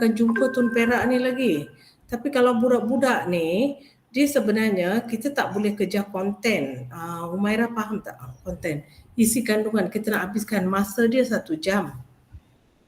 akan jumpa Tun Perak ni lagi. Tapi kalau budak-budak ni, dia sebenarnya kita tak boleh kejar konten. Umaira faham tak konten? Isi kandungan kita nak habiskan masa dia 1 jam.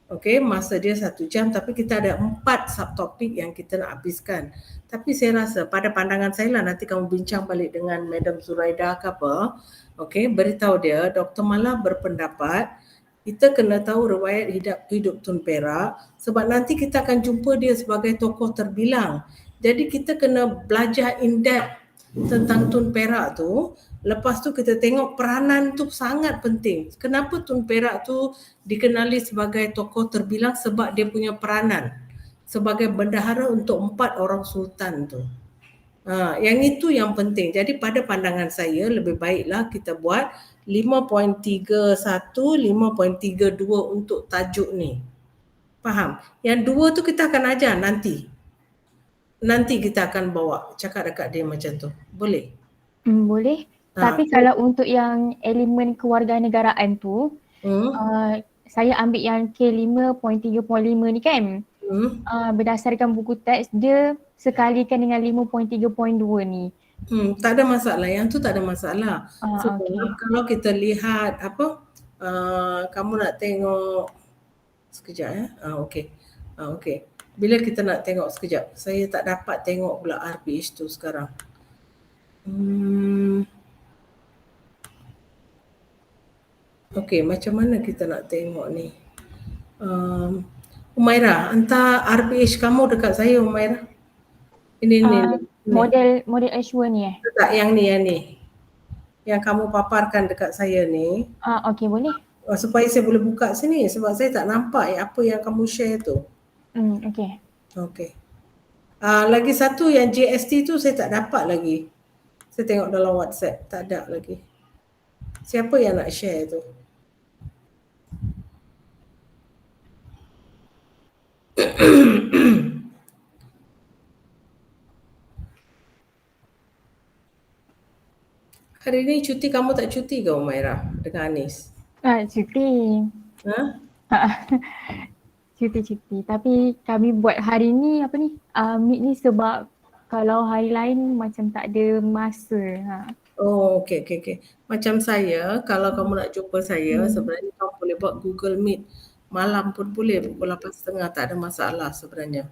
Okey, masa dia 1 jam tapi kita ada 4 subtopik yang kita nak habiskan. Tapi saya rasa pada pandangan saya lah, nanti kamu bincang balik dengan Madam Zuraida ke apa. Okey, beritahu dia Dr. Mala berpendapat kita kena tahu riwayat hidup Tun Perak sebab nanti kita akan jumpa dia sebagai tokoh terbilang. Jadi kita kena belajar in depth tentang Tun Perak tu. Lepas tu kita tengok peranan tu sangat penting. Kenapa Tun Perak tu dikenali sebagai tokoh terbilang? Sebab dia punya peranan sebagai bendahara untuk 4 orang sultan tu. Yang itu yang penting. Jadi pada pandangan saya lebih baiklah kita buat 5.31, 5.32 untuk tajuk ni. Faham? Yang 2 tu kita akan ajar nanti. Nanti kita akan bawa cakap dekat dia macam tu. Boleh? Boleh. Tapi kalau untuk yang elemen kewarganegaraan tu, saya ambil yang K5.3.5 ni kan. Berdasarkan buku teks dia sekalikan dengan 5.3.2 ni. Tak ada masalah. Yang tu tak ada masalah. Sebab kalau kita lihat kamu nak tengok sekejap ya. Okey. Okey. Bila kita nak tengok sekejap. Saya tak dapat tengok pula RPH tu sekarang. Okey, macam mana kita nak tengok ni? Umaira, hantar RPH kamu dekat saya, Umaira. Ini. Model Ashwa ni Tak, yang ni. Yang kamu paparkan dekat saya ni. Okey, boleh. Supaya saya boleh buka sini sebab saya tak nampak apa yang kamu share tu. Okey. Okey. Lagi satu yang JST tu saya tak dapat lagi. Saya tengok dalam WhatsApp, tak ada lagi. Siapa yang nak share tu? Hari ni cuti, kamu tak cuti ke Umaira dengan Anis? Cuti. Cuti. Tapi kami buat hari ni meet ni sebab kalau hari lain macam tak ada masa. Okey. Macam saya, kalau kamu nak jumpa saya, sebenarnya kamu boleh buat Google Meet. Malam pun boleh, pukul 8.30, tak ada masalah sebenarnya.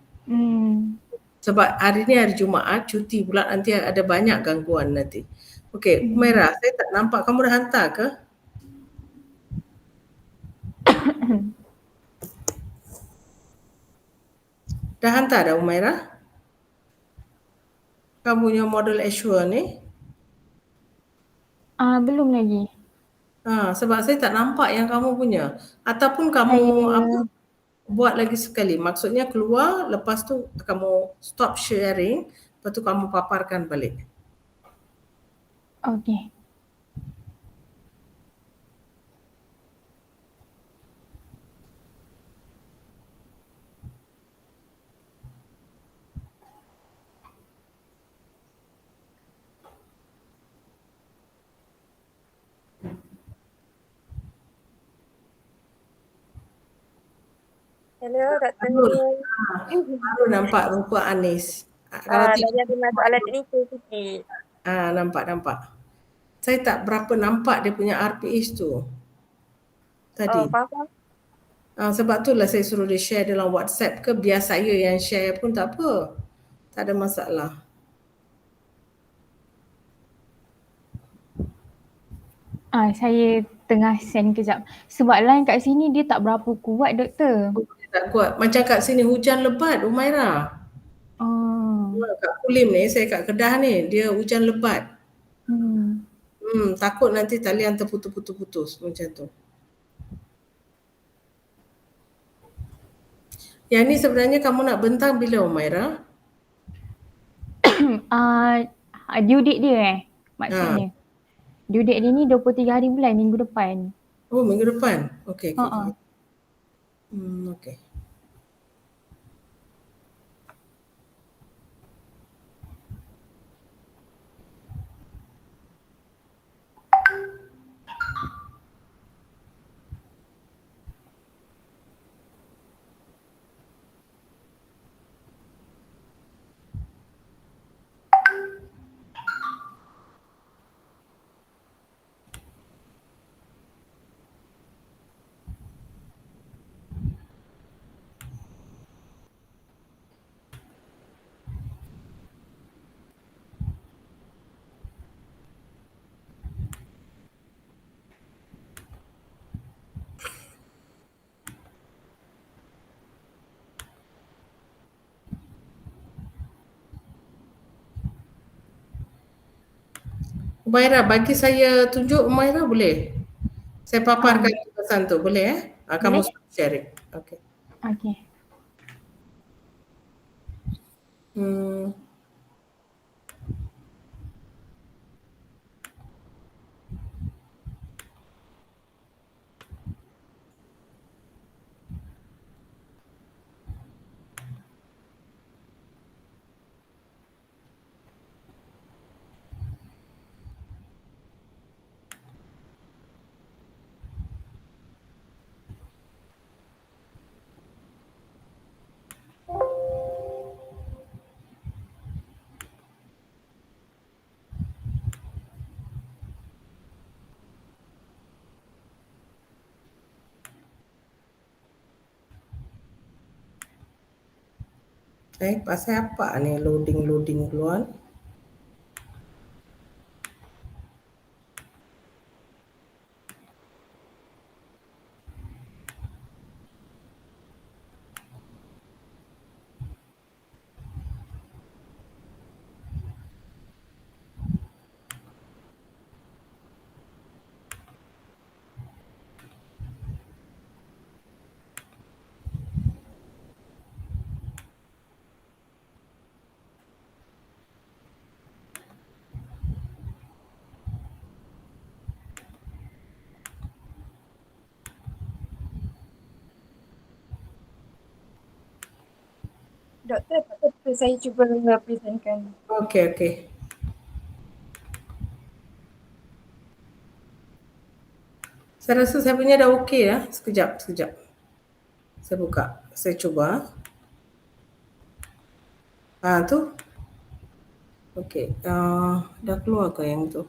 Sebab hari ni hari Jumaat, cuti pula, nanti ada banyak gangguan nanti. Okey, Umaira, saya tak nampak. Kamu dah hantar ke? Dah hantar dah Umaira? Kamu punya model Ashwa ni? Belum lagi. Sebab saya tak nampak yang kamu punya. Ataupun kamu buat lagi sekali. Maksudnya keluar, lepas tu kamu stop sharing, lepas tu kamu paparkan balik. Okey. Hello, Dr. Nur. Baru nampak rupa Anis. Tadi ada masalah teknikal sikit. Nampak. Saya tak berapa nampak dia punya RPH tu tadi. Faham. Sebab itulah saya suruh dia share dalam WhatsApp ke, biar saya yang share pun tak apa. Tak ada masalah. Saya tengah send kejap. Sebab line kat sini dia tak berapa kuat, doktor. Tak kuat. Macam kat sini hujan lebat, Umaira. Kat Kulim ni, saya kat Kedah ni, dia hujan lebat. Takut nanti talian terputus-putus macam tu. Yang ni sebenarnya kamu nak bentang bila, Umaira? Due date dia maksudnya. Due date dia ni 23 hari bulan, minggu depan. Minggu depan? Okey. Okey. Umaira, bagi saya tunjuk Umaira boleh? Saya paparkan tugasan tu, boleh kamu sharing. Okey. Okey. Pasal apa ni loading keluar? Doktor, tak apa saya cuba presentkan. Okey. Saya rasa saya punya dah okey ya. Sekejap. Saya buka. Saya cuba. Tu. Okey. Dah keluar ke yang tu?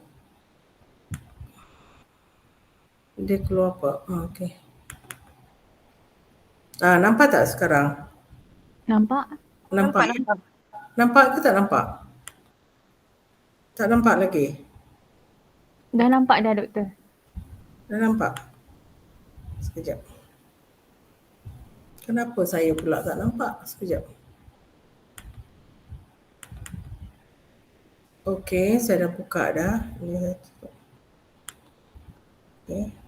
Dia keluar apa? Okey. Nampak tak sekarang? Nampak. Nampak ke tak nampak? Tak nampak lagi? Dah nampak dah, doktor. Dah nampak? Sekejap. Kenapa saya pula tak nampak? Sekejap. Okey, saya dah buka dah. Okey.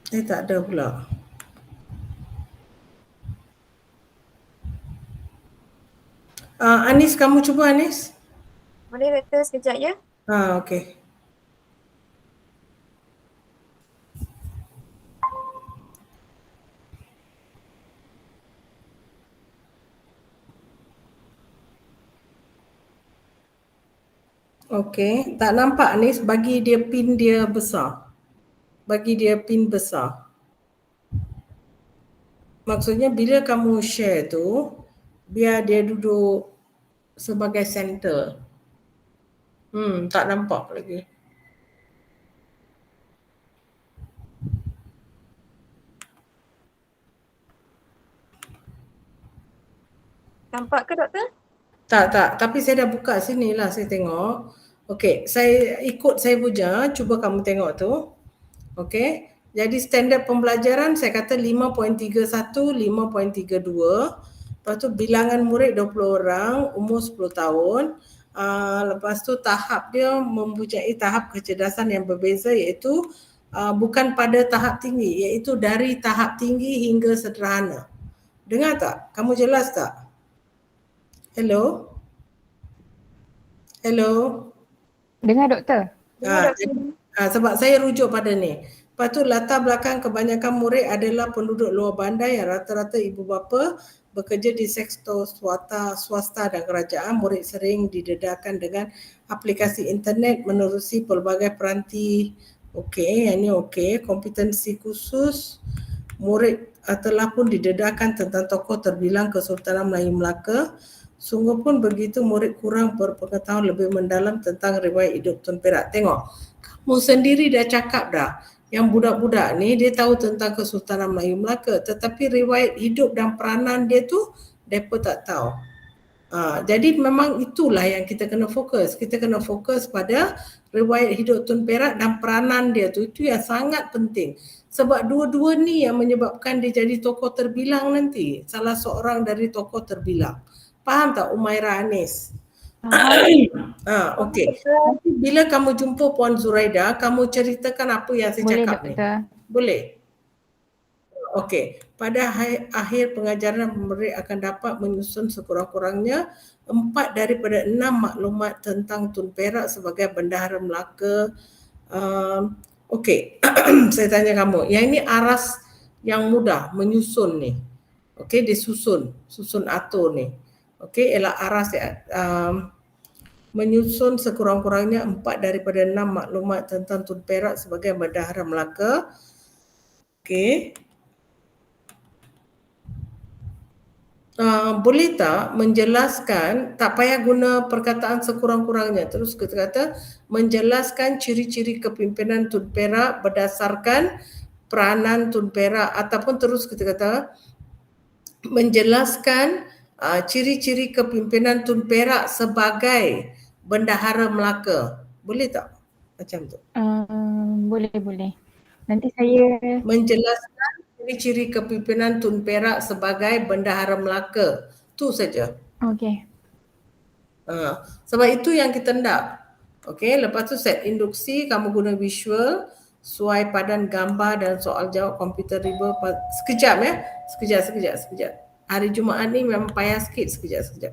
Tak ada pula. Anis, kamu cuba Anis? Boleh doktor sekejap ya? Okey. Okey, tak nampak Anis, bagi dia pin dia besar. Maksudnya bila kamu share tu, biar dia duduk sebagai center. Tak nampak lagi. Nampak ke doktor? Tak. Tapi saya dah buka sini lah, saya tengok. Okey, saya ikut saya punya, cuba kamu tengok tu. Okey. Jadi standard pembelajaran saya kata 5.31, 5.32. Lepas tu bilangan murid 20 orang, umur 10 tahun. Lepas tu tahap dia mempunyai tahap kecerdasan yang berbeza, iaitu bukan pada tahap tinggi, iaitu dari tahap tinggi hingga sederhana. Dengar tak? Kamu jelas tak? Hello? Dengar doktor. Sebab saya rujuk pada ni. Lepas tu latar belakang kebanyakan murid adalah penduduk luar bandar yang rata-rata ibu bapa bekerja di sektor swasta dan kerajaan. Murid sering didedahkan dengan aplikasi internet menerusi pelbagai peranti. Okey, yang ni okey. Kompetensi khusus. Murid telah pun didedahkan tentang tokoh terbilang Kesultanan Melayu Melaka. Sungguh pun begitu, murid kurang berpengetahuan lebih mendalam tentang riwayat hidup Tun Perak. Tengok, kamu sendiri dah cakap dah, yang budak-budak ni dia tahu tentang Kesultanan Melayu Melaka, tetapi riwayat hidup dan peranan dia tu mereka tak tahu. Jadi memang itulah yang kita kena fokus. Kita kena fokus pada riwayat hidup Tun Perak dan peranan dia tu, itu yang sangat penting. Sebab dua-dua ni yang menyebabkan dia jadi tokoh terbilang nanti. Salah seorang dari tokoh terbilang. Faham tak Umairah Anis? Okey. Nanti bila kamu jumpa Puan Zuraida, kamu ceritakan apa yang saya cakap ni. Boleh? Okey. Pada akhir pengajaran, murid akan dapat menyusun sekurang-kurangnya 4 daripada 6 maklumat tentang Tun Perak sebagai Bendahara Melaka. Okey. Saya tanya kamu, yang ini aras yang mudah menyusun ni. Okey, disusun, susun atur ni. Okey, ialah aras menyusun sekurang-kurangnya 4 daripada 6 maklumat tentang Tun Perak sebagai Bendahara Melaka. Okey. Boleh tak menjelaskan, tak payah guna perkataan sekurang-kurangnya, terus kita kata menjelaskan ciri-ciri kepimpinan Tun Perak berdasarkan peranan Tun Perak, ataupun terus kita kata menjelaskan ciri-ciri kepimpinan Tun Perak sebagai Bendahara Melaka. Boleh tak? Macam tu. Boleh. Nanti saya menjelaskan ciri-ciri kepimpinan Tun Perak sebagai Bendahara Melaka. Tu saja. Okey. Sebab itu yang kita nak. Okey, lepas tu set induksi, kamu guna visual, suai padan gambar dan soal jawab komputer riba. Sekejap ya. Sekejap. Hari Jumaat ni memang payah sikit. Sekejap.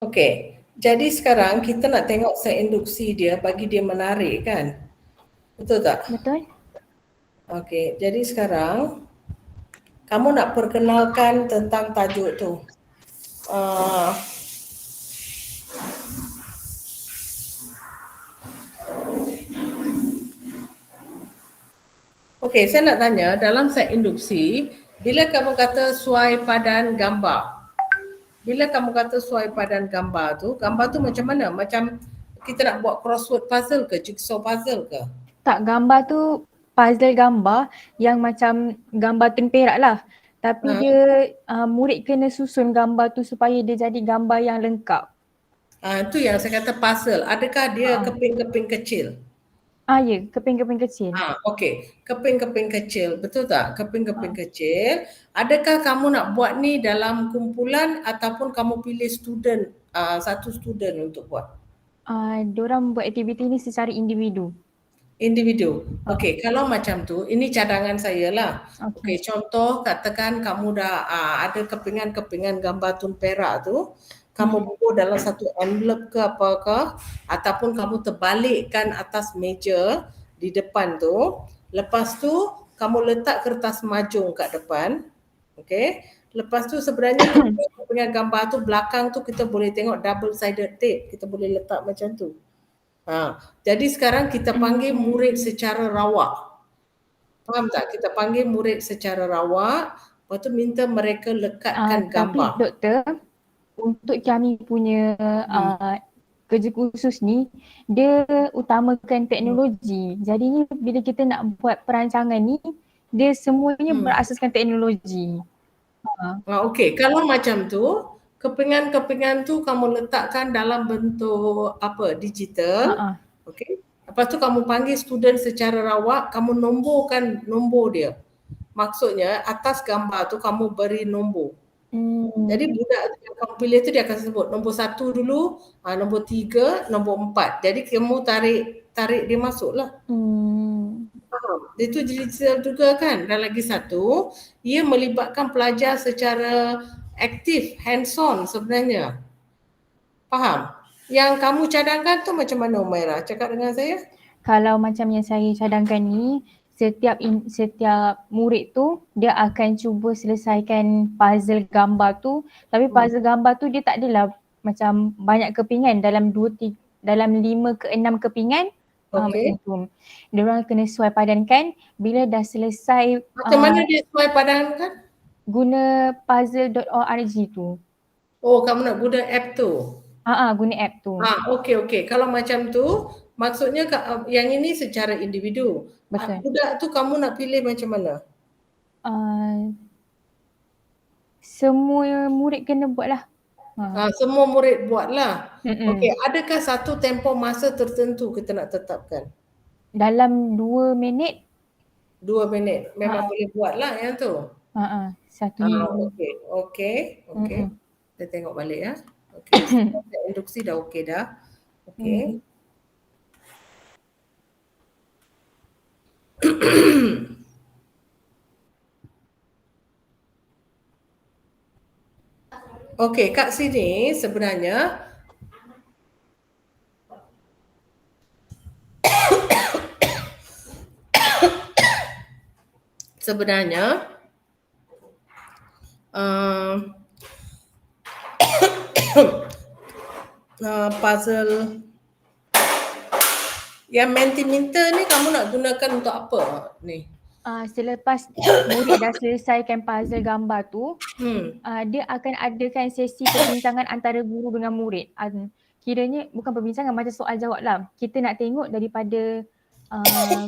Okey, jadi sekarang kita nak tengok set induksi dia bagi dia menarik kan? Betul tak? Betul. Okey, jadi sekarang kamu nak perkenalkan tentang tajuk tu. Okey, saya nak tanya dalam set induksi, bila kamu kata suai padan gambar, bila kamu kata suai padan gambar tu macam mana? Macam kita nak buat crossword puzzle ke, jigsaw puzzle ke? Tak, gambar tu puzzle gambar yang macam gambar Tun Perak lah. Tapi dia murid kena susun gambar tu supaya dia jadi gambar yang lengkap. Itu yang saya kata puzzle. Adakah dia keping-keping kecil? Ya, keping-keping kecil. Okey, keping-keping kecil. Betul tak? Keping-keping kecil. Adakah kamu nak buat ni dalam kumpulan ataupun kamu pilih student, satu student untuk buat? Diorang buat aktiviti ni secara individu. Okey, kalau macam tu, ini cadangan saya lah. Okey, contoh katakan kamu dah ada kepingan-kepingan gambar Tun Perak tu, kamu bubuh dalam satu envelope ke apakah, ataupun kamu terbalikkan atas meja di depan tu. Lepas tu kamu letak kertas majung kat depan. Okey. Lepas tu sebenarnya kepingan gambar tu belakang tu kita boleh tengok double sided tape. Kita boleh letak macam tu. Jadi sekarang kita panggil murid secara rawak. Faham tak? Kita panggil murid secara rawak. Lepas tu minta mereka lekatkan gambar. Tapi doktor, untuk kami punya kerja khusus ni, dia utamakan teknologi. Jadinya bila kita nak buat perancangan ni, Dia semuanya berasaskan teknologi. Okey, kalau macam tu, kepingan-kepingan tu kamu letakkan dalam bentuk apa, digital. Okey. Lepas tu kamu panggil student secara rawak, kamu nomborkan nombor dia. Maksudnya atas gambar tu kamu beri nombor. Jadi budak yang kamu pilih tu dia akan sebut nombor 1 dulu, nombor 3, nombor 4. Jadi kamu tarik dia masuklah. Faham? Itu digital juga kan. Dan lagi satu, ia melibatkan pelajar secara aktif, hands-on sebenarnya. Faham? Yang kamu cadangkan tu macam mana Umairah? Cakap dengan saya. Kalau macam yang saya cadangkan ni, setiap murid tu dia akan cuba selesaikan puzzle gambar tu, tapi puzzle gambar tu dia tak adalah macam banyak kepingan dalam 5 ke 6 kepingan. Macam tu. Diorang kena suai padankan. Bila dah selesai, macam mana dia suai padankan? Guna puzzle.org tu. Oh, kamu nak guna app tu? Guna app tu. Okey. Kalau macam tu, maksudnya yang ini secara individu. Betul. Budak tu kamu nak pilih macam mana? Semua murid kena buat lah. Semua murid buatlah. Okey, adakah satu tempoh masa tertentu kita nak tetapkan? Dalam 2 minit. 2 minit. Memang boleh buatlah yang tu. 1 minit. Okey. Kita tengok balik ya. Okey. Induksi dah okey dah. Okey. Okey, kat sini sebenarnya puzzle yang Mentimeter ni kamu nak gunakan untuk apa ni? Selepas murid dah selesaikan puzzle gambar tu, dia akan adakan sesi perbincangan antara guru dengan murid. Kiranya bukan perbincangan, macam soal jawab lah. Kita nak tengok daripada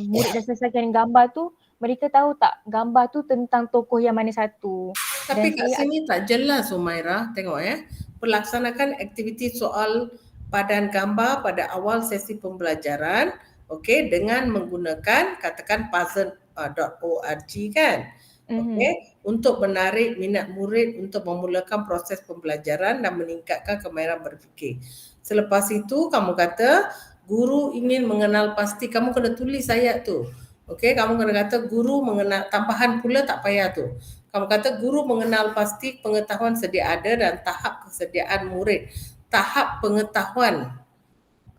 murid dah selesaikan gambar tu, mereka tahu tak gambar tu tentang tokoh yang mana satu. Tapi kat sini tak jelas Umairah, tengok ya. Pelaksanakan aktiviti soal padan gambar pada awal sesi pembelajaran, okey, dengan menggunakan katakan puzzle.org kan. Okey, untuk menarik minat murid untuk memulakan proses pembelajaran dan meningkatkan kemahiran berfikir. Selepas itu kamu kata guru ingin mengenal pasti, kamu kena tulis ayat tu. Okey, kamu kena kata guru mengenal, tambahan pula tak payah tu. Kamu kata guru mengenal pasti pengetahuan sedia ada dan tahap kesediaan murid. Tahap pengetahuan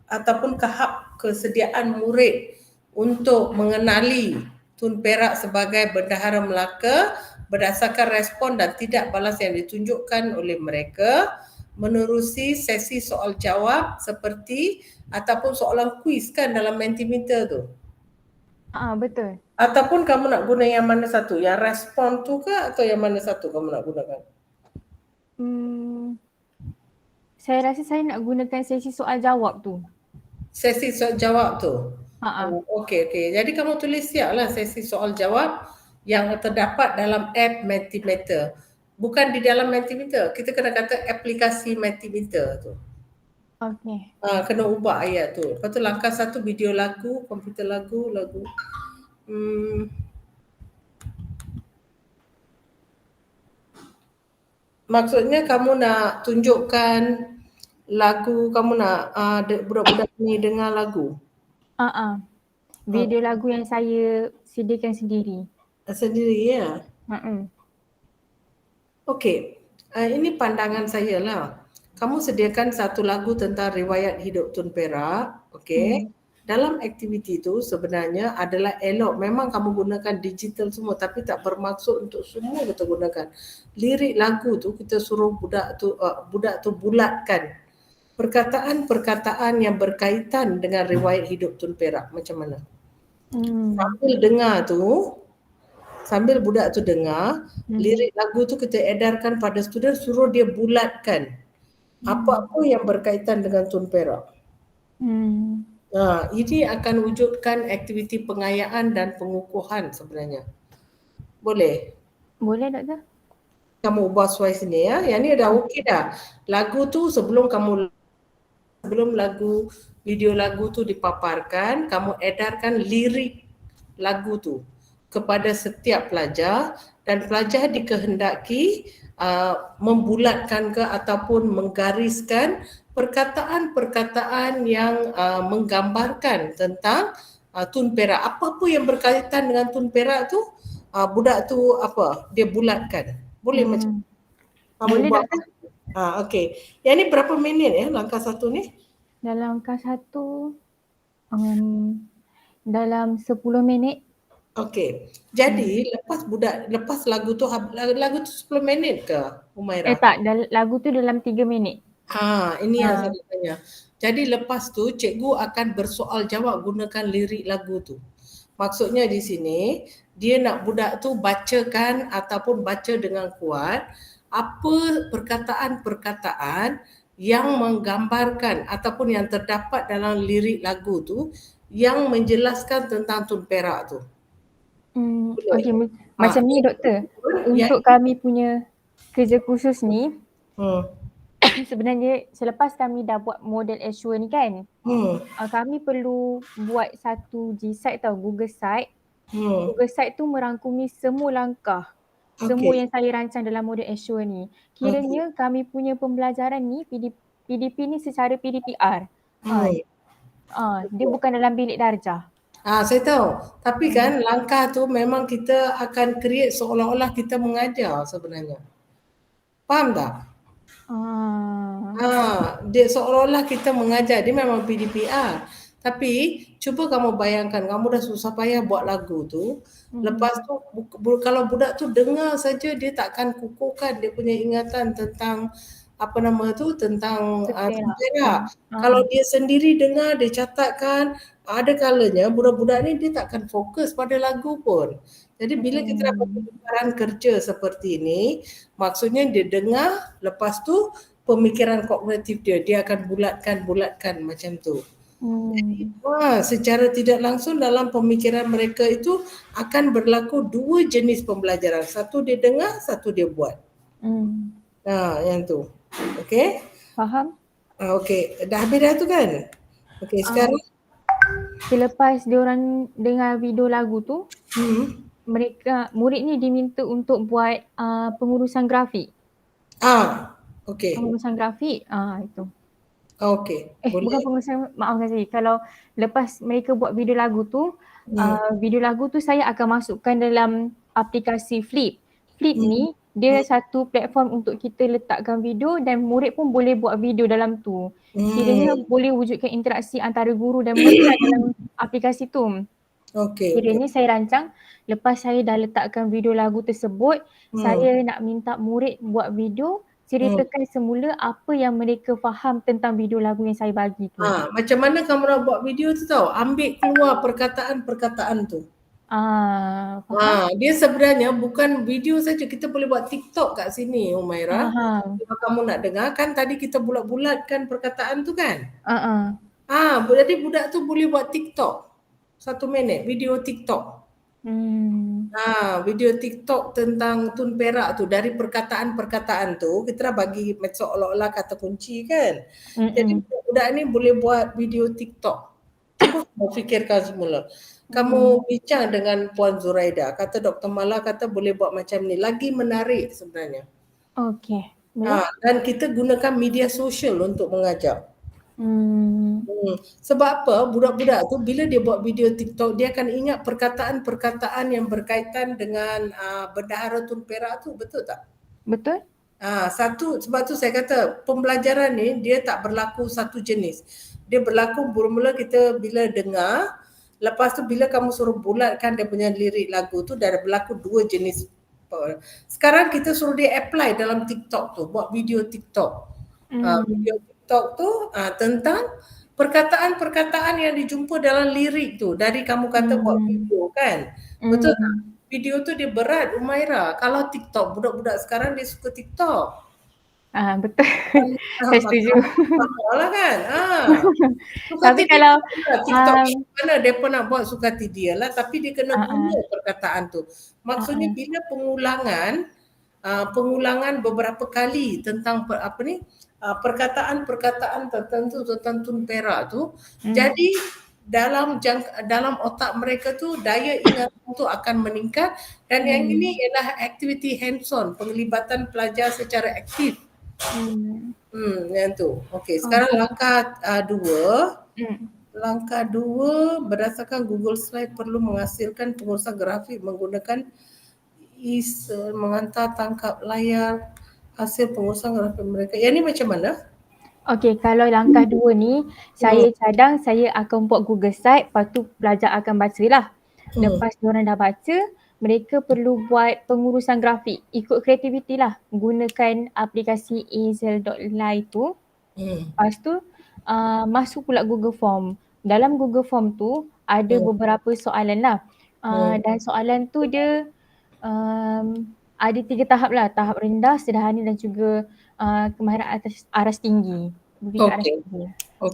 ataupun tahap kesediaan murid untuk mengenali Tun Perak sebagai Bendahara Melaka berdasarkan respon dan tidak balas yang ditunjukkan oleh mereka menerusi sesi soal jawab seperti ataupun soalan kuis kan dalam Mentimeter tu. Betul. Ataupun kamu nak guna yang mana satu? Yang respon tu ke atau yang mana satu kamu nak gunakan? Saya rasa saya nak gunakan sesi soal jawab tu. Sesi soal jawab tu? Okey. Jadi kamu tulis siaplah sesi soal jawab yang terdapat dalam app Mentimeter. Bukan di dalam Mentimeter. Kita kena kata aplikasi Mentimeter tu. Okey. Kena ubah ayat tu. Lepas tu langkah 1 video lagu, komputer lagu. Maksudnya kamu nak tunjukkan lagu, kamu nak budak-budak ni dengar lagu? Video lagu yang saya sediakan sendiri. Sendiri ya? Okey, ini pandangan saya lah. Kamu sediakan satu lagu tentang riwayat hidup Tun Perak. Okey. Dalam aktiviti itu sebenarnya adalah elok. Memang kamu gunakan digital semua tapi tak bermaksud untuk semua kita gunakan. Lirik lagu tu kita suruh budak tu bulatkan perkataan-perkataan yang berkaitan dengan riwayat hidup Tun Perak. Macam mana? Sambil budak tu dengar, lirik lagu tu kita edarkan pada student, suruh dia bulatkan apa-apa yang berkaitan dengan Tun Perak. Ini akan wujudkan aktiviti pengayaan dan pengukuhan sebenarnya. Boleh? Boleh doktor? Kamu ubah suai sini ya. Yang ni dah okey dah. Lagu tu sebelum video lagu tu dipaparkan, kamu edarkan lirik lagu tu kepada setiap pelajar dan pelajar dikehendaki membulatkan ke ataupun menggariskan perkataan-perkataan yang menggambarkan tentang Tun Perak. Apa-apa yang berkaitan dengan Tun Perak tu, budak tu dia bulatkan. Boleh macam boleh doktor. Okey. Yang ni berapa minit langkah satu ni? Dalam langkah satu dalam 10 minit. Okey. Jadi lepas lagu tu 10 minit ke Humaira? Tak, lagu tu dalam 3 minit. Ini yang saya tanya. Jadi lepas tu cikgu akan bersoal jawab gunakan lirik lagu tu. Maksudnya di sini dia nak budak tu bacakan ataupun baca dengan kuat apa perkataan-perkataan yang menggambarkan ataupun yang terdapat dalam lirik lagu tu yang menjelaskan tentang Tun Perak tu. Okey, macam ni doktor. Untuk kami punya kerja khusus ni, sebenarnya selepas kami dah buat model Azure ni kan, kami perlu buat satu G-site tau, Google Site. Google Site tu merangkumi semua langkah, semua yang saya rancang dalam model Azure ni. Kiranya kami punya pembelajaran ni, PDP ni secara PDPR. Dia bukan dalam bilik darjah. Saya tahu. Tapi kan langkah tu memang kita akan create seolah-olah kita mengajar sebenarnya. Faham tak? Dia seolah-olah kita mengajar. Dia memang PDPR. Tapi cuba kamu bayangkan, kamu dah susah payah buat lagu tu. Lepas tu kalau budak tu dengar saja, dia takkan kukuhkan dia punya ingatan tentang tentang Perak. Kalau dia sendiri dengar, dia catatkan, ada kalanya budak-budak ni dia takkan fokus pada lagu pun. Jadi bila kita dapat pemikiran kerja seperti ini, maksudnya dia dengar, lepas tu pemikiran kognitif dia akan bulatkan macam tu. Jadi, secara tidak langsung dalam pemikiran mereka itu akan berlaku dua jenis pembelajaran. Satu dia dengar, satu dia buat. Yang tu. Okey? Faham? Okey. Dah habis dah tu kan? Okey, sekarang selepas diorang dengar video lagu tu, murid ni diminta untuk buat pengurusan grafik. Okey. Pengurusan grafik, itu. Okey. Bukan pengurusan, maafkan saya. Kalau lepas mereka buat video lagu tu, video lagu tu saya akan masukkan dalam aplikasi Flip. Flip ni dia satu platform untuk kita letakkan video dan murid pun boleh buat video dalam tu. Kiranya boleh wujudkan interaksi antara guru dan murid dalam aplikasi tu. Kiranya saya rancang lepas saya dah letakkan video lagu tersebut, saya nak minta murid buat video, ceritakan semula apa yang mereka faham tentang video lagu yang saya bagi tu. Macam mana kamu nak buat video tu tahu? Ambil keluar perkataan-perkataan tu. Dia sebenarnya bukan video saja, kita boleh buat TikTok kat sini Humaira. Kalau kamu nak dengar kan tadi kita bulat-bulatkan perkataan tu kan? Jadi budak tu boleh buat TikTok 1 minit, video TikTok. Video TikTok tentang Tun Perak tu, dari perkataan-perkataan tu kita dah bagi seolah-olah kata kunci kan. Jadi budak ni boleh buat video TikTok. Cuba kamu fikirkan semula. Kamu bincang dengan Puan Zuraida, kata Dr. Mala kata boleh buat macam ni, lagi menarik sebenarnya. Okey. Dan kita gunakan media sosial untuk mengajar. Sebab apa? Budak-budak tu bila dia buat video TikTok, dia akan ingat perkataan-perkataan yang berkaitan dengan Bendahara Tun Perak tu, betul tak? Betul. Sebab tu saya kata pembelajaran ni dia tak berlaku satu jenis. Dia berlaku mula-mula kita bila dengar, lepas tu bila kamu suruh bulatkan dia punya lirik lagu tu, dah berlaku dua jenis. Sekarang kita suruh dia apply dalam TikTok tu, buat video TikTok. Video TikTok tu tentang perkataan-perkataan yang dijumpa dalam lirik tu. Dari kamu kata buat video kan? Betul tak? Video tu dia berat Humaira. Kalau TikTok, budak-budak sekarang dia suka TikTok. Betul. Saya setuju. Lah kan. Tapi kalau TikTok mana depa nak buat suka hati dia lah, tapi dia kena guna perkataan tu. Maksudnya bila pengulangan beberapa kali tentang perkataan-perkataan tertentu tentang Tun Perak tu, jadi dalam otak mereka tu daya ingatan tu akan meningkat, dan yang ini ialah aktiviti hands-on, penglibatan pelajar secara aktif. Yang tu. Okey, sekarang langkah 2. Langkah 2, berdasarkan Google Slide perlu menghasilkan pengurusan grafik menggunakan menghantar tangkap layar hasil pengurusan grafik mereka. Yang ni macam mana? Okey, kalau langkah 2 ni, saya cadang saya akan buat Google Site, lepas tu pelajar akan baca lah. Lepas diorang dah baca, mereka perlu buat pengurusan grafik. Ikut kreativiti lah. Gunakan aplikasi azel.ly tu. Lepas tu, masuk pula Google Form. Dalam Google Form tu, ada beberapa soalan lah. Dan soalan tu dia ada 3 tahap lah. Tahap rendah, sederhana dan juga kemahiran aras tinggi.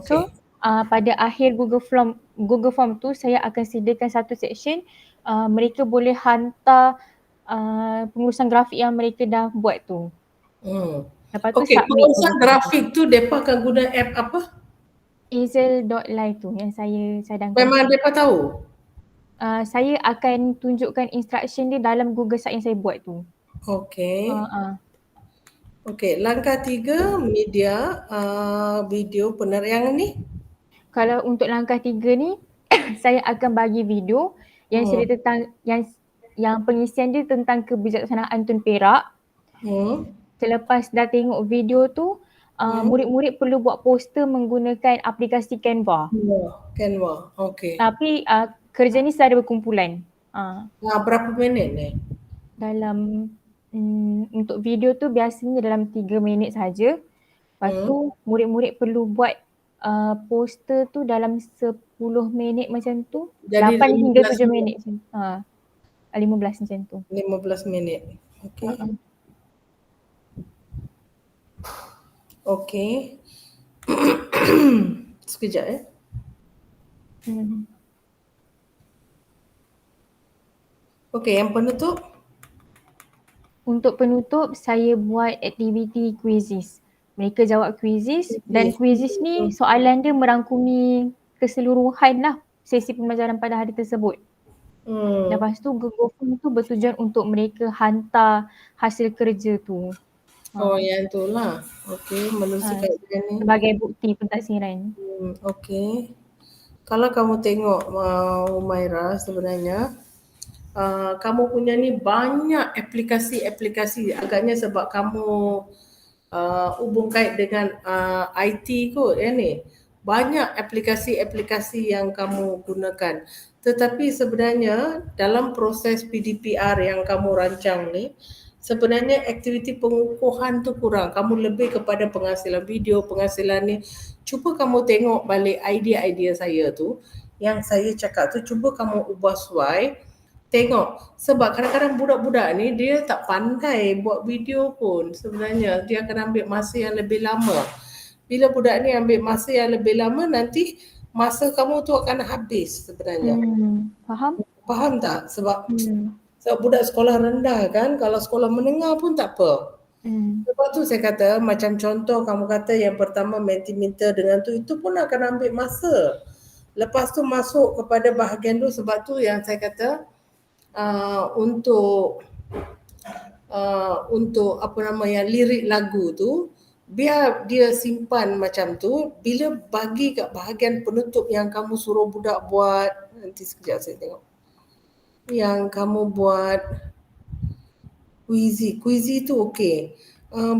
So pada akhir Google Form tu saya akan sediakan satu section mereka boleh hantar pengurusan grafik yang mereka dah buat tu. Lepas tu pengurusan grafik tu depa akan guna app apa? azel.ly tu yang saya cadangkan. Memang depa tahu? Saya akan tunjukkan instruction dia dalam Google Site yang saya buat tu. Okey. Okey, langkah 3 media video penerangan ni. Kalau untuk langkah 3 ni saya akan bagi video yang cerita tentang yang pengisian dia tentang kebijaksanaan Tun Perak. Selepas dah tengok video tu, murid-murid perlu buat poster menggunakan aplikasi Canva. Canva, okey. Tapi kerja ni secara berkumpulan. Berapa minit ni? Dalam untuk video tu biasanya dalam 3 minit saja. Lepas tu murid-murid perlu buat poster tu dalam 10 minit macam tu. Jadi 8 hingga 7 minit macam 15 macam tu. 15 minit. Okey. Okey. Sekejap Okey, yang penutup? Untuk penutup, saya buat aktiviti quizzes. Mereka jawab quizzes dan quizzes ni soalan dia merangkumi keseluruhan lah sesi pembelajaran pada hari tersebut. Lepas tu Google Form tu bertujuan untuk mereka hantar hasil kerja tu. Yang tu lah. Okey, menerusi kaedah ni. Sebagai bukti pentadsiran. Okey. Kalau kamu tengok Humaira sebenarnya, kamu punya ni banyak aplikasi-aplikasi, agaknya sebab kamu hubung kait dengan IT kot ni. Banyak aplikasi-aplikasi yang kamu gunakan. Tetapi sebenarnya dalam proses PDPR yang kamu rancang ni, sebenarnya aktiviti pengukuhan tu kurang. Kamu lebih kepada penghasilan video, penghasilan ni. Cuba kamu tengok balik idea-idea saya tu, yang saya cakap tu, cuba kamu ubah suai. Tengok, sebab kadang-kadang budak-budak ni dia tak pandai buat video pun sebenarnya. Dia akan ambil masa yang lebih lama. Bila budak ni ambil masa yang lebih lama, nanti masa kamu tu akan habis sebenarnya. Faham? Faham tak? Sebab budak sekolah rendah kan, kalau sekolah menengah pun tak apa. Sebab tu saya kata, macam contoh kamu kata yang pertama Mentimeter dengan tu, itu pun akan ambil masa. Lepas tu masuk kepada bahagian tu, sebab tu yang saya kata untuk lirik lagu tu, biar dia simpan macam tu. Bila bagi kat bahagian penutup yang kamu suruh budak buat, nanti sekejap saya tengok, yang kamu buat Quizzy tu okey.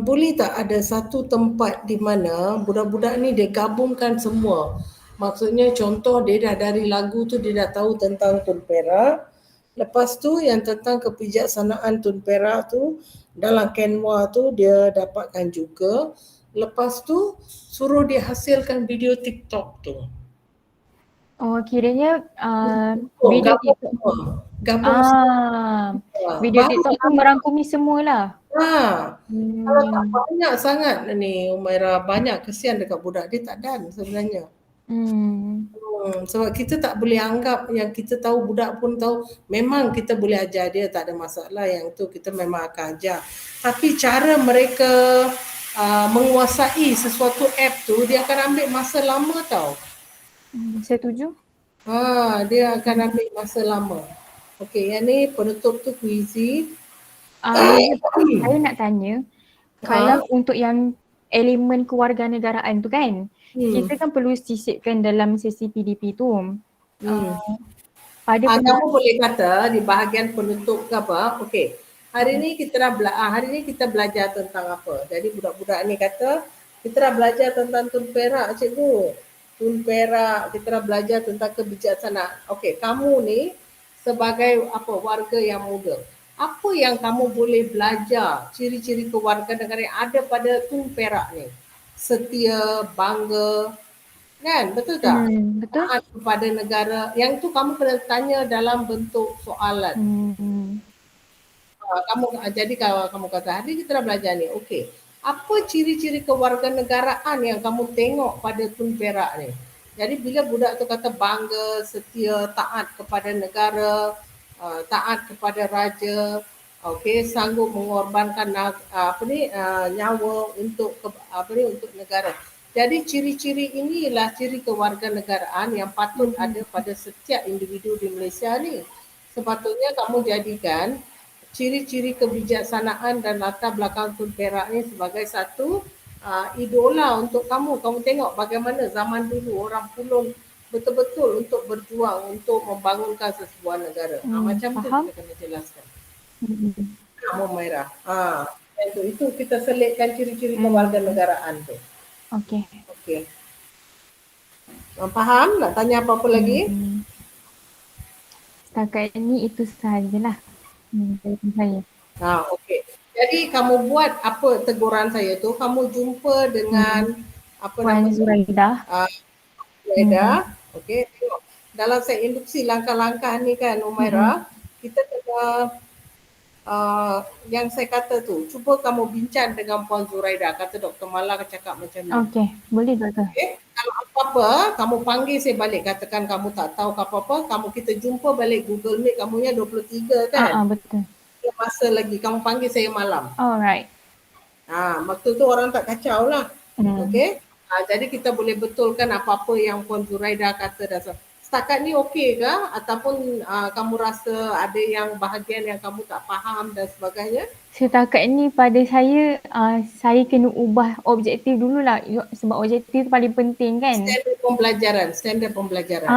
Boleh tak ada satu tempat di mana budak-budak ni dia gabungkan semua. Maksudnya contoh dia dah dari lagu tu dia dah tahu tentang Tun Perak. Lepas tu yang tentang kebijaksanaan Tun Perak tu dalam Canva tu dia dapatkan juga. Lepas tu suruh dia hasilkan video TikTok tu. Kiranya video TikTok. Gabung video TikTok tu merangkumi semualah. Kalau tak banyak sangat ni Umaira, banyak kesian dekat budak dia tak dan sebenarnya. Sebab kita tak boleh anggap yang kita tahu, budak pun tahu. Memang kita boleh ajar dia, tak ada masalah, yang tu kita memang akan ajar. Tapi cara mereka menguasai sesuatu app tu, dia akan ambil masa lama tau. Setuju. Dia akan ambil masa lama. Okey, yang ni penutup tu Quizzy. Saya nak tanya, kalau untuk yang elemen kewarganegaraan tu kan, kita kan perlu sisipkan dalam sesi PDP tu. Kamu boleh kata di bahagian penutup ke apa, okey. Hari ni kita belajar tentang apa. Jadi budak-budak ni kata, kita dah belajar tentang Tun Perak cikgu. Tun Perak, kita dah belajar tentang kebijaksanaan. Okey, kamu ni sebagai warga yang muda, apa yang kamu boleh belajar ciri-ciri kewarganegaraan yang ada pada Tun Perak ni? Setia, bangga, kan? Betul tak? Betul. Taat kepada negara. Yang tu kamu kena tanya dalam bentuk soalan. Jadi kalau kamu kata, hari kita dah belajar ni, okey. Apa ciri-ciri kewarganegaraan yang kamu tengok pada Tun Perak ni? Jadi bila budak tu kata bangga, setia, taat kepada negara, taat kepada raja, okey, sanggup mengorbankan nyawa untuk untuk negara. Jadi ciri-ciri inilah ciri kewarganegaraan yang patut ada pada setiap individu di Malaysia ni. Sepatutnya kamu jadikan ciri-ciri kebijaksanaan dan latar belakang Tun Perak ni sebagai satu idola untuk kamu. Kamu tengok bagaimana zaman dulu orang Pulun betul-betul untuk berjuang untuk membangunkan sesebuah negara. Macam tu kita kena jelaskan. Kamu Umaira. Itu kita selitkan ciri-ciri kewarganegaraan tu. Okey. Faham? Nak tanya apa-apa lagi? Setakat ini itu sahajalah. Saya. Okey. Jadi kamu buat apa teguran saya tu, kamu jumpa dengan Puan Zuraida. Zuraida. Okey, tengok. Dalam saya induksi langkah-langkah ni kan Umaira, kita kena yang saya kata tu, cuba kamu bincang dengan Puan Zuraida, kata Dr. Mala cakap macam ni. Okey, boleh doktor. Okay. Kalau apa-apa, kamu panggil saya balik, katakan kamu tak tahu apa-apa, kita jumpa balik Google Meet, kamunya 23 kan? Betul. Masa lagi, kamu panggil saya malam. Alright. Waktu tu orang tak kacau lah. Okey. Jadi kita boleh betulkan apa-apa yang Puan Zuraida kata dasar. Setakat ni okey ke? Ataupun kamu rasa ada yang bahagian yang kamu tak faham dan sebagainya? Setakat ni pada saya, saya kena ubah objektif dululah. Sebab objektif tu paling penting kan? Standard pembelajaran. Standard pembelajaran.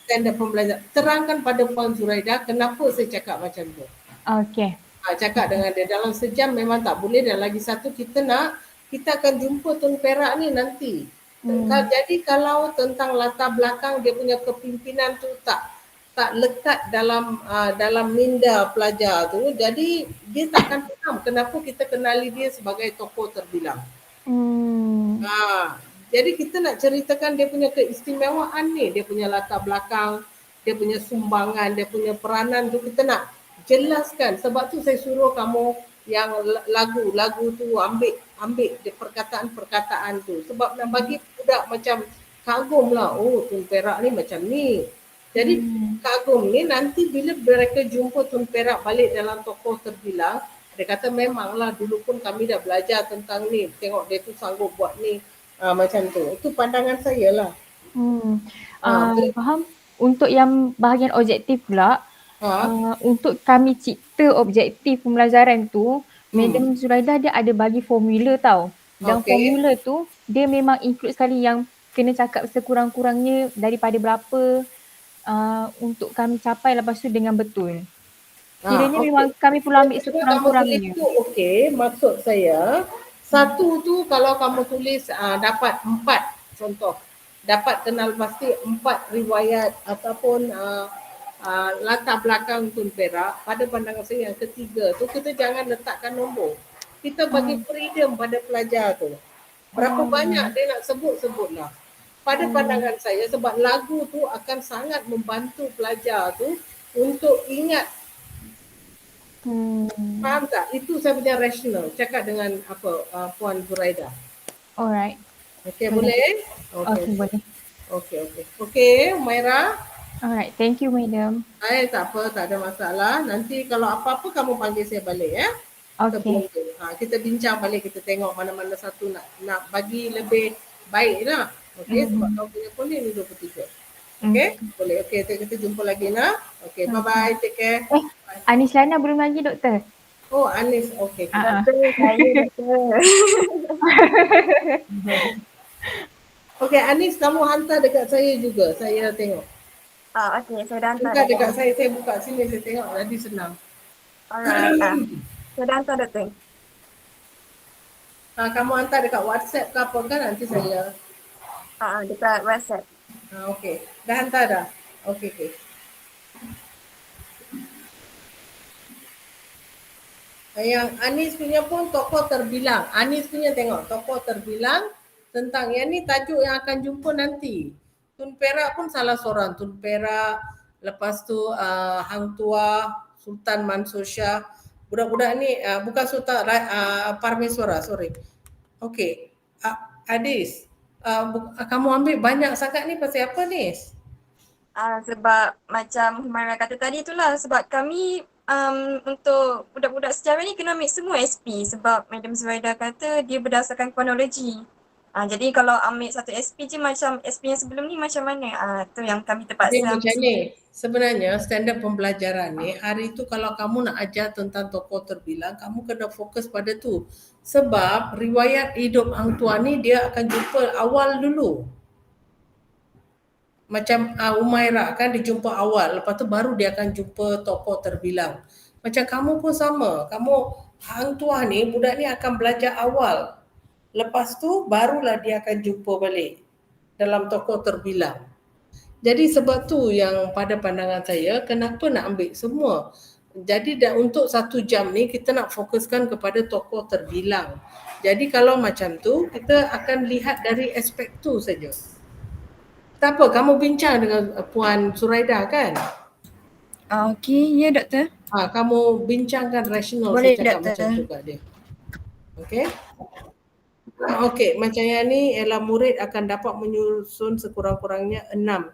Standard pembelajaran. Terangkan pada Puan Zuraida kenapa saya cakap macam tu. Okey. Cakap dengan dia dalam sejam memang tak boleh, dan lagi satu kita akan jumpa Tun Perak ni nanti. Jadi kalau tentang latar belakang dia punya kepimpinan tu tak lekat dalam minda pelajar tu, jadi dia takkan faham kenapa kita kenali dia sebagai tokoh terbilang. Jadi kita nak ceritakan dia punya keistimewaan ni, dia punya latar belakang, dia punya sumbangan, dia punya peranan tu kita nak jelaskan. Sebab tu saya suruh kamu yang lagu tu ambil perkataan-perkataan tu. Sebab nak bagi budak macam kagum lah, Tun Perak ni macam ni. Jadi kagum ni nanti bila mereka jumpa Tun Perak balik dalam tokoh terbilang, dia kata memanglah dulu pun kami dah belajar tentang ni, tengok dia tu sanggup buat ni. Macam tu. Itu pandangan saya lah. Faham. Untuk yang bahagian objektif pula, untuk kami cipta objektif pembelajaran tu, Madam Zuraida dia ada bagi formula tau. Dan formula tu dia memang include sekali yang kena cakap sekurang-kurangnya daripada berapa untuk kami capai lepas tu dengan betul. Kiranya memang kami perlu ambil sekurang-kurangnya. Okey, maksud saya satu tu kalau kamu tulis dapat 4 contoh. Dapat kenal pasti 4 riwayat ataupun latar belakang Tun Perak. Pada pandangan saya yang ketiga tu kita jangan letakkan nombor. Kita bagi freedom pada pelajar tu. Berapa banyak dia nak sebut-sebutlah. Pada pandangan saya sebab lagu tu akan sangat membantu pelajar tu untuk ingat Faham tak? Itu saya punya rasional. Cakap dengan Puan Zuraida. Alright. Okey, boleh? Okay, boleh. Okey, Humaira. Alright, thank you madam. Tak apa, tak ada masalah. Nanti kalau apa-apa kamu panggil saya balik ya. Okay. Kita bincang balik, kita tengok mana-mana satu nak bagi lebih baik lah. Okey, sebab kau punya pun ni 23. Okey, boleh. Okey, kita jumpa lagi nak. Okey, bye-bye, take care. Anis Lana belum lagi doktor. Oh, Anis, okey. Doktor, saya doktor. Okey, Anis, kamu hantar dekat saya juga. Saya tengok. Okey, saya dah hantar. Hantar dekat saya buka sini, saya tengok. Jadi senang. Alright. Saya dah hantar doktor. Kamu hantar dekat WhatsApp ke apa kan? Nanti saya. Dekat WhatsApp. Okey. Dah hantar dah? Okey. Yang Anis punya pun tokoh terbilang. Anis punya tengok, tokoh terbilang tentang yang ni tajuk yang akan jumpa nanti. Tun Perak pun salah seorang. Tun Perak, lepas tu Hang Tuah, Sultan Mansur Shah. Budak-budak ni bukan Sultan Parmeswara, sorry. Okey. Adis, kamu ambil banyak sangat ni pasal apa ni? Sebab macam Humaira kata tadi itulah, sebab kami untuk budak-budak sejarah ni kena ambil semua SP sebab Madam Zuraida kata dia berdasarkan kronologi. Jadi kalau ambil satu SP je macam SP yang sebelum ni macam mana? Tu yang kami terpaksa. Macam ni, sebenarnya standard pembelajaran ni hari tu kalau kamu nak ajar tentang tokoh terbilang, kamu kena fokus pada tu. Sebab riwayat hidup Hang Tuah ni dia akan jumpa awal dulu. Macam Humaira kan dia jumpa awal, lepas tu baru dia akan jumpa tokoh terbilang. Macam kamu pun sama, kamu Hang Tuah ni, budak ni akan belajar awal. Lepas tu barulah dia akan jumpa balik dalam tokoh terbilang. Jadi sebab tu yang pada pandangan saya, kenapa nak ambil semua? Jadi untuk 1 jam ni kita nak fokuskan kepada tokoh terbilang. Jadi kalau macam tu, kita akan lihat dari aspek tu saja. Tak apa, kamu bincang dengan Puan Zuraida kan? Okey, ya doktor. Kamu bincangkan rasional. Boleh, saya cakap doktor. macam tu kat dia. Okey? Okey, macam yang ni ialah murid akan dapat menyusun sekurang-kurangnya 6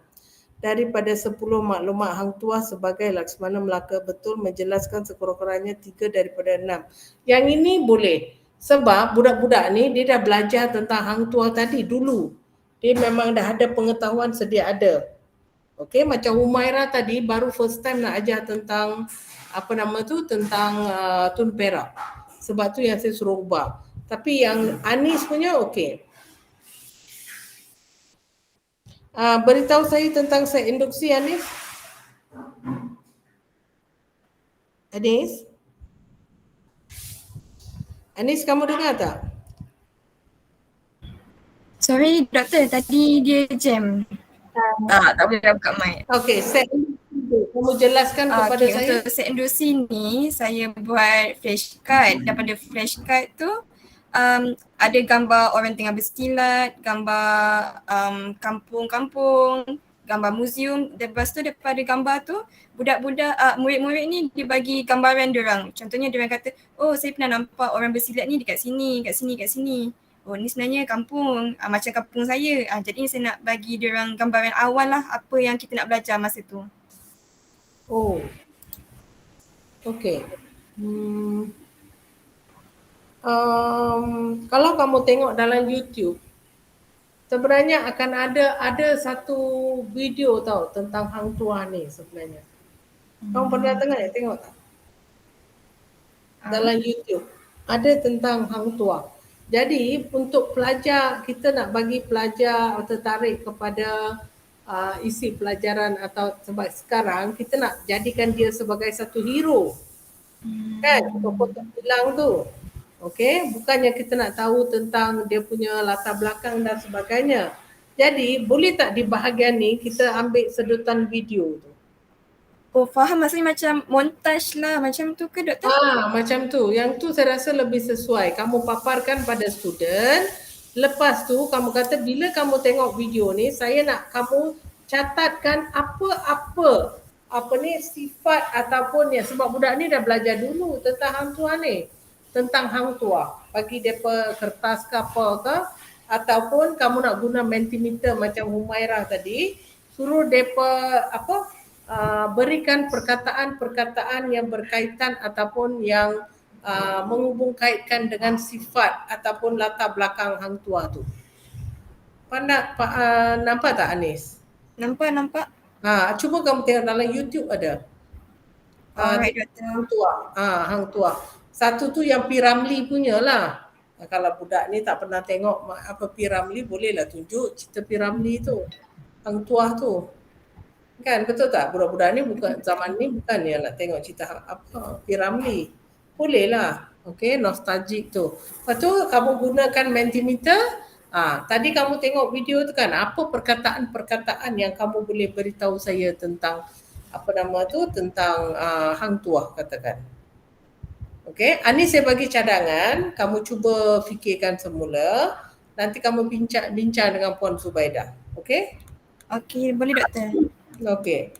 daripada 10 maklumat Hang Tuah sebagai Laksmana Melaka betul menjelaskan sekurang-kurangnya 3 daripada 6. Yang ini boleh. Sebab budak-budak ni dia dah belajar tentang Hang Tuah tadi dulu. Dia memang dah ada pengetahuan sedia ada. Okey, macam Humaira tadi baru first time nak ajar tentang tentang Tun Perak. Sebab tu yang saya suruh ubah. Tapi yang Anis punya okey. Beritahu saya tentang set induksi, Anis. Anis, kamu dengar tak? Sorry doktor, tadi dia jam. Tak boleh buka mic. Okey, set induksi kamu jelaskan kepada saya. Untuk set induksi ni saya buat flashcard. Daripada flashcard tu ada gambar orang tengah bersilat, gambar kampung-kampung, gambar muzium. Lepas tu daripada gambar tu budak-budak murid-murid ni dibagi gambaran diorang. Contohnya diorang kata, oh saya pernah nampak orang bersilat ni dekat sini, kat sini. Oh ni sebenarnya kampung, macam kampung saya. Jadi saya nak bagi diorang gambaran awal lah apa yang kita nak belajar masa tu. Oh. Okey. Kalau kamu tengok dalam YouTube, sebenarnya akan ada satu video tahu tentang Hang Tuah ni sebenarnya. Kamu pernah tengok tak? Dalam YouTube ada tentang Hang Tuah. Jadi untuk pelajar, kita nak bagi pelajar tertarik kepada isi pelajaran atau sebab sekarang kita nak jadikan dia sebagai satu hero. Kan? Tokoh terbilang tu. Okey, bukannya kita nak tahu tentang dia punya latar belakang dan sebagainya. Jadi, boleh tak di bahagian ni kita ambil sedutan video tu? Oh, faham, maksudnya macam montage lah macam tu ke doktor? Macam tu. Yang tu saya rasa lebih sesuai. Kamu paparkan pada student. Lepas tu kamu kata bila kamu tengok video ni, saya nak kamu catatkan apa-apa sifat ataupun ya, sebab budak ni dah belajar dulu tentang hang tua ni, tentang hang tua. Bagi depa kertas ke apa ke, ataupun kamu nak guna Mentimeter macam Humairah tadi, suruh depa berikan perkataan-perkataan yang berkaitan ataupun yang menghubung kaitkan dengan sifat ataupun latar belakang hang tua tu. Nampak tak Anis? Nampak. Cuba kamu tengok dalam YouTube ada. Alright, Doktor. Hang tua. Satu tu yang P. Ramlee punya lah. Kalau budak ni tak pernah tengok P. Ramlee, bolehlah tunjuk cerita P. Ramlee tu. Hang tua tu. Kan, betul tak? Budak-budak ni bukan zaman ni bukan yang nak tengok cerita P. Ramlee. Bolehlah. Okey, nostalgic tu. Lepas tu kamu gunakan Mentimeter. Tadi kamu tengok video tu kan, apa perkataan-perkataan yang kamu boleh beritahu saya tentang tentang hang tua, katakan. Okey, Anis saya bagi cadangan, kamu cuba fikirkan semula, nanti kamu bincang dengan Puan Zubaidah. Okey? Okey, boleh Doktor. Okey.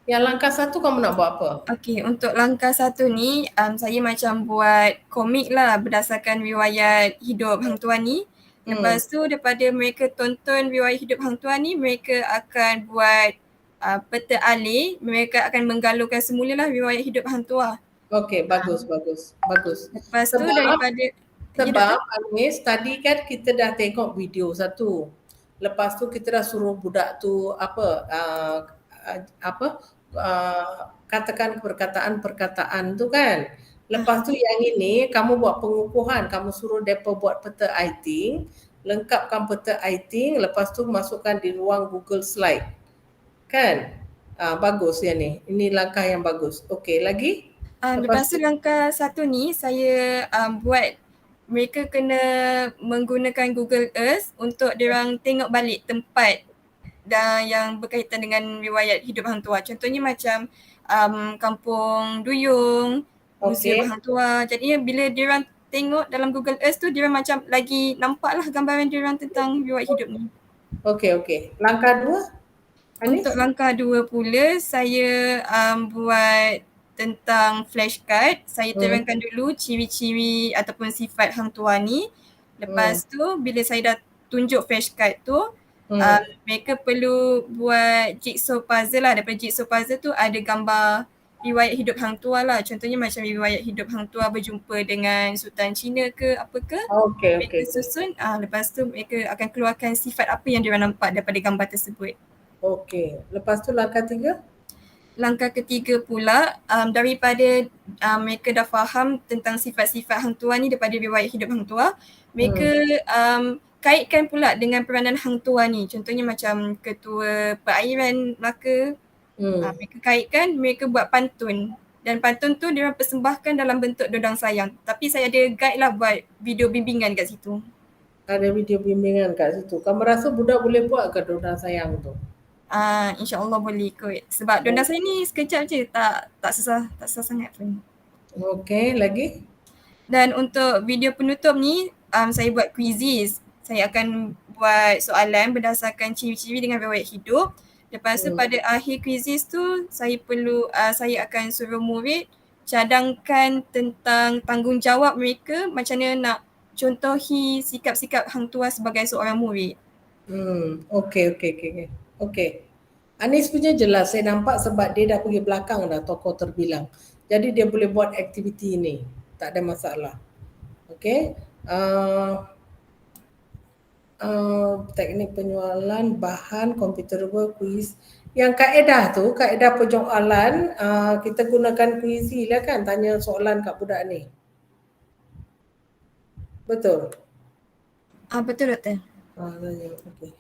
Yang langkah 1 kamu nak buat apa? Okey, untuk langkah 1 ni saya macam buat komik lah berdasarkan riwayat hidup hang tua ni. Lepas tu daripada mereka tonton riwayat hidup hang tua ni, mereka akan buat peta alih, mereka akan menggalurkan semula lah riwayat hidup hang tua. Okey, bagus. Lepas tu daripada sebab Anis, tadi kan kita dah tengok video satu. Lepas tu kita dah suruh budak tu katakan perkataan-perkataan tu kan. Lepas tu yang ini kamu buat pengukuhan, kamu suruh depa buat peta iting, lengkapkan peta iting, lepas tu masukkan di ruang Google Slide. Kan? Bagus yang ni. Ini langkah yang bagus. Okey, lagi? Lepas tu langkah 1 ni saya buat mereka kena menggunakan Google Earth untuk diorang tengok balik tempat yang berkaitan dengan riwayat hidup hang tua. Contohnya macam kampung duyung, museum hang tua. Jadi bila diorang tengok dalam Google Earth tu, diorang macam lagi nampaklah gambaran diorang tentang riwayat hidup ni. Okey. Langkah 2? Anis? Untuk langkah 2 pula, saya buat tentang flashcard. Saya terangkan dulu ciri-ciri ataupun sifat hang tua ni. Lepas tu bila saya dah tunjuk flashcard tu, mereka perlu buat jigsaw puzzle lah. Daripada jigsaw puzzle tu ada gambar riwayat hidup hang tua lah. Contohnya macam riwayat hidup hang tua berjumpa dengan Sultan Cina ke apa ke. Mereka susun, lepas tu mereka akan keluarkan sifat apa yang diorang nampak daripada gambar tersebut. Okey. Lepas tu langkah 3? Langkah ketiga pula, daripada mereka dah faham tentang sifat-sifat hang tua ni daripada riwayat hidup hang tua, mereka kaitkan pula dengan peranan hang tua ni. Contohnya macam ketua perairan Melaka, mereka kaitkan, mereka buat pantun. Dan pantun tu diorang persembahkan dalam bentuk dondang sayang. Tapi saya ada guide lah buat video bimbingan kat situ. Ada video bimbingan kat situ. Kamu rasa budak boleh buat ke dondang sayang tu? InsyaAllah boleh kot. Sebab dondang sayang ni sekejap je, tak susah sangat pun. Okey, lagi? Dan untuk video penutup ni, saya buat quizzes. Saya akan buat soalan berdasarkan ciri-ciri dengan riwayat hidup. Lepas tu pada akhir quizzes tu, saya akan suruh murid cadangkan tentang tanggungjawab mereka macam mana nak contohi sikap-sikap hang tua sebagai seorang murid. Okey. Anis punya jelas, saya nampak sebab dia dah pergi belakang dah tokoh terbilang. Jadi dia boleh buat aktiviti ini. Tak ada masalah. Okey. Teknik penjualan, bahan, computerable, quiz. Yang kaedah tu, kaedah persoalan, kita gunakan quizy lah kan, tanya soalan kat budak ni. Betul? Betul Doktor. Tanya, okey.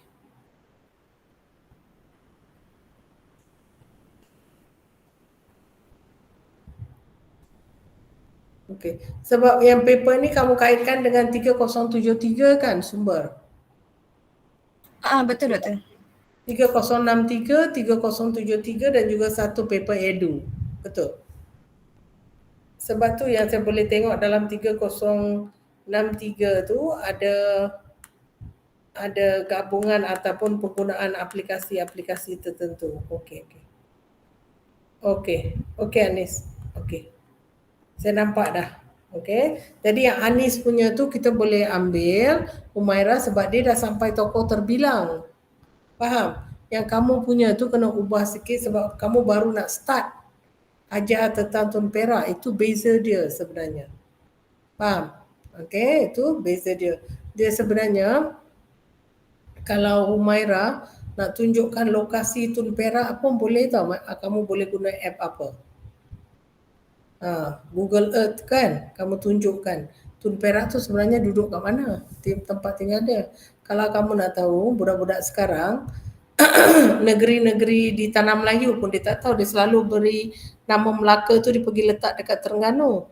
Okey. Sebab yang paper ni kamu kaitkan dengan 3073 kan sumber? Betul Doktor. 3063, 3073 dan juga satu paper edu. Betul? Sebab tu yang saya boleh tengok dalam 3063 tu ada gabungan ataupun penggunaan aplikasi-aplikasi tertentu. Okey. Okey. Okey Anis. Okey. Saya nampak dah. Okey. Jadi yang Anis punya tu kita boleh ambil Humaira sebab dia dah sampai tokoh terbilang. Faham? Yang kamu punya tu kena ubah sikit sebab kamu baru nak start ajar tentang Tun Perak. Itu beza dia sebenarnya. Faham? Okey, itu beza dia. Dia sebenarnya kalau Humaira nak tunjukkan lokasi Tun Perak pun boleh tau. Kamu boleh guna app apa. Google Earth kan, kamu tunjukkan Tun Perak tu sebenarnya duduk kat mana, tempat tinggal dia. Kalau kamu nak tahu, budak-budak sekarang negeri-negeri di Tanah Melayu pun dia tak tahu. Dia selalu beri nama Melaka tu dia pergi letak dekat Terengganu.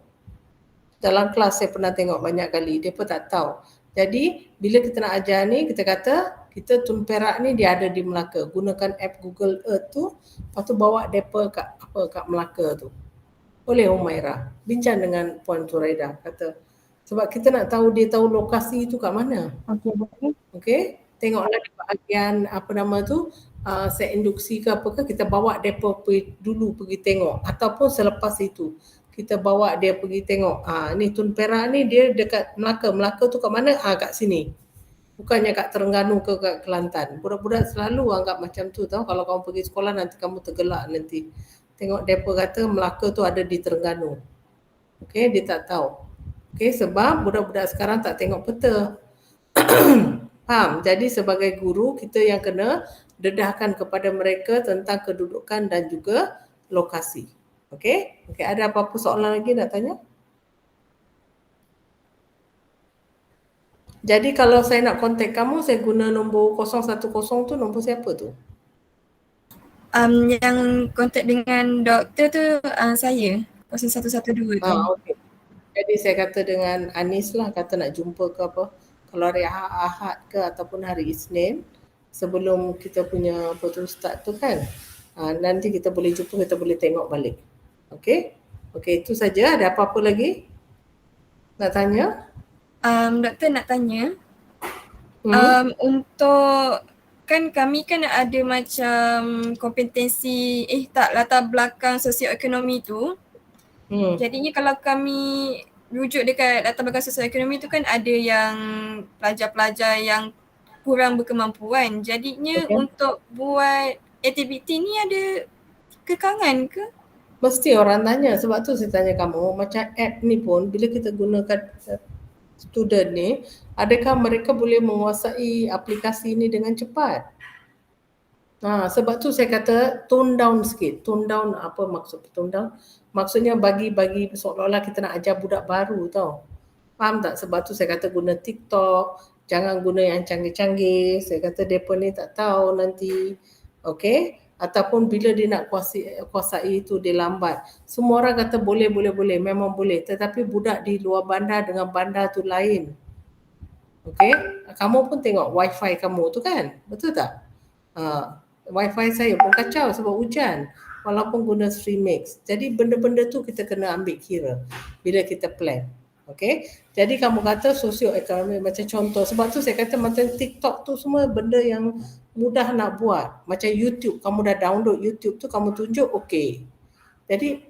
Dalam kelas saya pernah tengok banyak kali, dia pun tak tahu. Jadi bila kita nak ajar ni, kita kata kita Tun Perak ni dia ada di Melaka. Gunakan app Google Earth tu, lepas tu bawa depa kat Melaka tu. Boleh Humaira bincang dengan Puan Zuraida, kata sebab kita nak tahu dia tahu lokasi tu kat mana. Okey, boleh. Okey, tengoklah di bahagian apa nama tu, set induksi ke apakah, kita bawa depa dulu pergi tengok ataupun selepas itu kita bawa dia pergi tengok. Ni Tun Perak ni dia dekat Melaka. Melaka tu kat mana? Kat sini. Bukannya kat Terengganu ke kat Kelantan. Budak-budak selalu anggap macam tu tau. Kalau kamu pergi sekolah nanti kamu tergelak nanti. Tengok depa kata Melaka tu ada di Terengganu. Okey, dia tak tahu. Okey, sebab budak-budak sekarang tak tengok peta. Faham? Jadi sebagai guru kita yang kena dedahkan kepada mereka tentang kedudukan dan juga lokasi. Okey? Okey, ada apa-apa soalan lagi nak tanya? Jadi kalau saya nak kontak kamu, saya guna nombor 010 tu, nombor siapa tu? Yang kontak dengan doktor tu saya 0112 tu. Okey. Jadi saya kata dengan Anis lah, kata nak jumpa ke apa. Kalau hari Ahad ke ataupun hari Isnin sebelum kita punya photo start tu kan. Nanti kita boleh jumpa, kita boleh tengok balik. Okey? Okey, itu saja. Ada apa-apa lagi nak tanya? Doktor nak tanya. Untuk kan kami kan ada macam kompetensi latar belakang sosioekonomi tu. Jadinya kalau kami rujuk dekat latar belakang sosioekonomi tu kan ada yang pelajar-pelajar yang kurang berkemampuan. Jadinya untuk buat aktiviti ni ada kekangan ke? Mesti orang tanya, sebab tu saya tanya kamu, macam app ni pun bila kita gunakan student ni, adakah mereka boleh menguasai aplikasi ni dengan cepat? Sebab tu saya kata tone down sikit. Tone down apa maksud tone down? Maksudnya bagi seolah-olah kita nak ajar budak baru tau. Faham tak? Sebab tu saya kata guna TikTok, jangan guna yang canggih-canggih. Saya kata mereka ni tak tahu nanti. Okey? Ataupun bila dia nak kuasai itu dia lambat. Semua orang kata boleh, memang boleh. Tetapi budak di luar bandar dengan bandar tu lain. Okey? Kamu pun tengok wifi kamu tu kan? Betul tak? Wifi saya pun kacau sebab hujan. Walaupun guna Streamix. Jadi benda-benda tu kita kena ambil kira bila kita plan. Okey? Jadi kamu kata sosioekonomi macam contoh. Sebab tu saya kata macam TikTok tu semua benda yang mudah nak buat. Macam YouTube, kamu dah download YouTube tu, kamu tunjuk okey. Jadi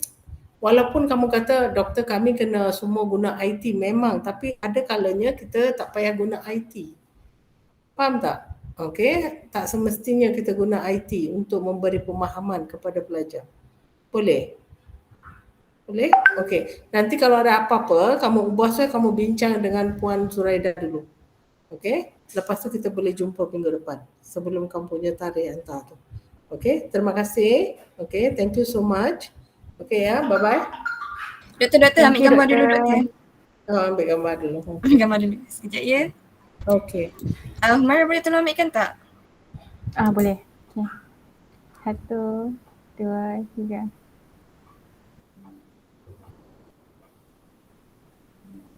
walaupun kamu kata doktor kami kena semua guna IT memang, tapi ada kalanya kita tak payah guna IT. Faham tak? Okey, tak semestinya kita guna IT untuk memberi pemahaman kepada pelajar. Boleh? Boleh? Okey. Nanti kalau ada apa-apa, kamu ubah saya, kamu bincang dengan Puan Zuraida dulu. Okey? Lepas tu kita boleh jumpa minggu depan sebelum kamu punya tarikh hantar tu. Okey? Terima kasih. Okey, thank you so much. Okey ya, bye-bye. Doktor ambil gambar dulu doktor. Ambil gambar dulu. Ambil gambar dulu. Sekejap ya. Okey. Humaira boleh tolong ambilkan tak? Boleh. Okay. 1, 2, 3.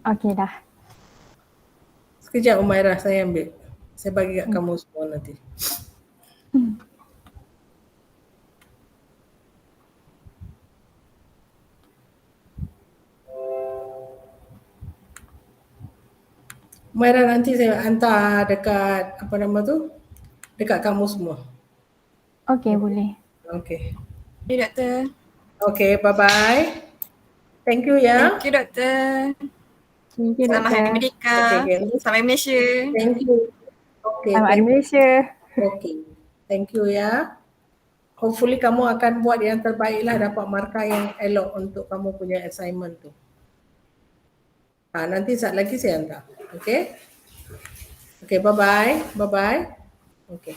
Okey dah. Sekejap Humaira, saya ambil. Saya bagi kat kamu semua nanti. Humaira, nanti saya hantar dekat apa nama tu? Dekat kamu semua. Okey, boleh. Okey. Ya doktor. Okay, bye-bye. Thank you ya. Thank you doktor. Thank you, Selamat Hari Doktor. Merdeka. Okay. Sampai Malaysia. Thank you. Okay, Selamat Hari thank you. Malaysia. Okay. Thank you ya. Hopefully kamu akan buat yang terbaik lah, dapat markah yang elok untuk kamu punya assignment tu. Nanti saat lagi saya hantar. Okay? Okay, bye-bye. Bye-bye. Okay.